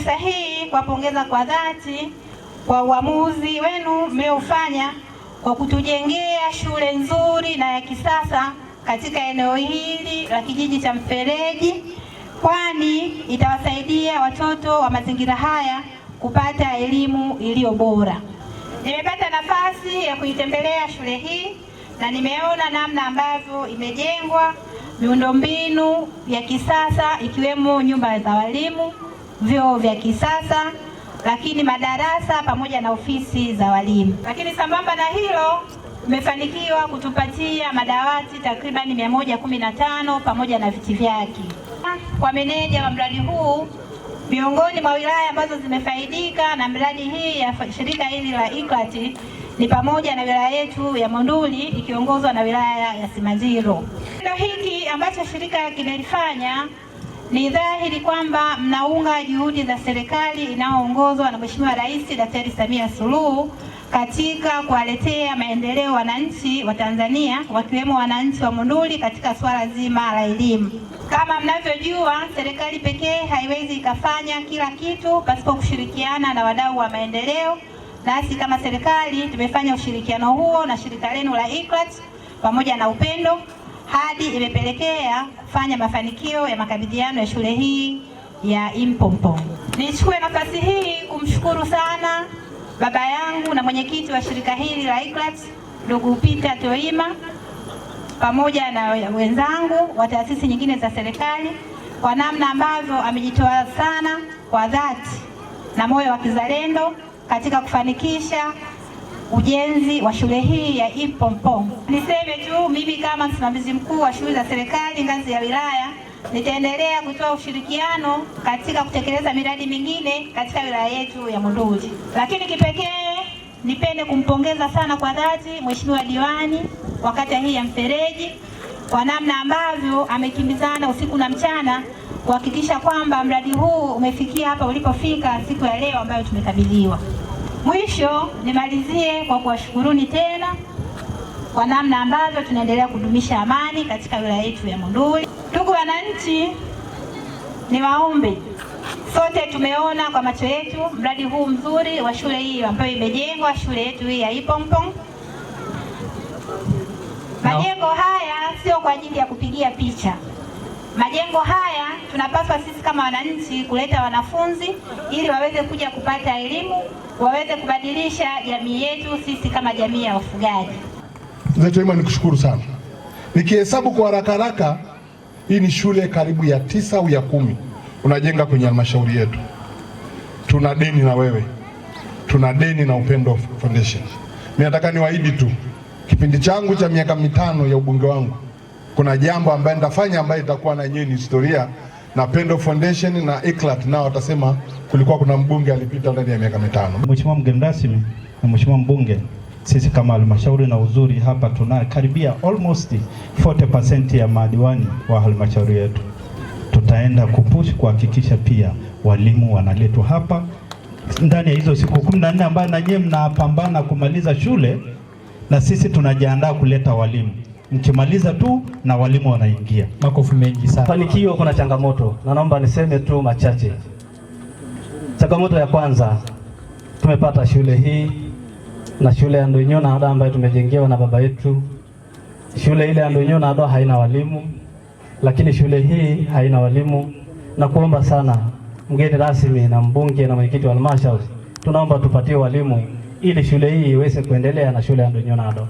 fursa hii kuwapongeza kwa dhati kwa uamuzi wenu mliofanya kwa kutujengea shule nzuri na ya kisasa katika eneo hili la kijiji cha Mfereji, kwani itawasaidia watoto wa mazingira haya kupata elimu iliyo bora. Nimepata nafasi ya kuitembelea shule hii na nimeona namna ambavyo imejengwa, miundombinu ya kisasa ikiwemo nyumba za walimu, vyoo vya kisasa, lakini madarasa pamoja na ofisi za walimu. Lakini sambamba na hilo, tumefanikiwa kutupatia madawati takribani 115 pamoja na viti vyake. Kwa meneja wa mradi huu, miongoni mwa wilaya ambazo zimefaidika na miradi hii ya shirika hili la ICLAT ni pamoja na wilaya yetu ya Monduli ikiongozwa na wilaya ya Simanjiro. Ndio hiki ambacho shirika kimelifanya, ni dhahiri kwamba mnaunga juhudi za serikali inayoongozwa na Mheshimiwa Rais Daktari Samia Suluhu katika kuwaletea maendeleo wananchi wa Tanzania, wakiwemo wananchi wa Monduli katika swala zima la elimu. Kama mnavyojua, serikali pekee haiwezi ikafanya kila kitu pasipo kushirikiana na wadau wa maendeleo. Nasi kama serikali tumefanya ushirikiano huo na shirika lenu la ICLAT pamoja na upendo hadi imepelekea kufanya mafanikio ya makabidhiano ya shule hii ya Impompo. Nichukue nafasi hii kumshukuru sana baba yangu na mwenyekiti wa shirika hili la ICLAT, ndugu Peter Toima, pamoja na wenzangu wa taasisi nyingine za serikali kwa namna ambavyo amejitoa sana kwa dhati na moyo wa kizalendo katika kufanikisha ujenzi wa shule hii ya Impompo. Niseme tu, mimi kama msimamizi mkuu wa shughuli za serikali ngazi ya wilaya nitaendelea kutoa ushirikiano katika kutekeleza miradi mingine katika wilaya yetu ya Monduli. Lakini kipekee nipende kumpongeza sana kwa dhati Mheshimiwa Diwani wa kata hii ya Mfereji kwa namna ambavyo amekimbizana usiku na mchana kuhakikisha kwamba mradi huu umefikia hapa ulipofika siku ya leo ambayo tumekabidhiwa. Mwisho nimalizie kwa kuwashukuruni tena kwa namna ambavyo tunaendelea kudumisha amani katika wilaya yetu ya Monduli. Ndugu wananchi, niwaombe, sote tumeona kwa macho yetu mradi huu mzuri wa shule hii ambayo imejengwa, shule yetu hii ya Impompo. Majengo haya sio kwa ajili ya kupigia picha. Majengo haya tunapaswa sisi kama wananchi kuleta wanafunzi ili waweze kuja kupata elimu, waweze kubadilisha jamii yetu sisi kama jamii ya wafugaji. Mzee, nikushukuru sana. Nikihesabu kwa haraka haraka, hii ni shule karibu ya 9 au ya 10 unajenga kwenye halmashauri yetu. Tuna deni na wewe, tuna deni na Upendo Foundation. Mimi nataka niwaahidi tu, kipindi changu cha miaka 5 ya ubunge wangu, kuna jambo ambaye nitafanya ambaye itakuwa na yenyewe ni historia, na Upendo Foundation na ICLAT nao watasema kulikuwa kuna mbunge alipita ndani ya miaka 5. Mheshimiwa mgeni rasmi na Mheshimiwa mbunge, sisi kama halmashauri na uzuri hapa tuna karibia almost 40% ya madiwani wa halmashauri yetu. Tutaenda kupush kuhakikisha pia walimu wanaletwa hapa ndani ya hizo siku 14 ambazo na nyinyi mnapambana kumaliza shule, na sisi tunajiandaa kuleta walimu. Mkimaliza tu na walimu wanaingia. Makofi mengi sana. Fanikio kuna changamoto, na naomba niseme tu machache. Changamoto ya kwanza, tumepata shule hii na shule ya Ndonyona Ado ambayo tumejengewa na baba yetu. Shule ile ya Ndonyona Ado haina walimu, lakini shule hii haina walimu. Na kuomba sana mgeni rasmi na mbunge na mwenyekiti wa halmashauri, tunaomba tupatie walimu ili shule hii iweze kuendelea na shule ya Ndonyona Ado.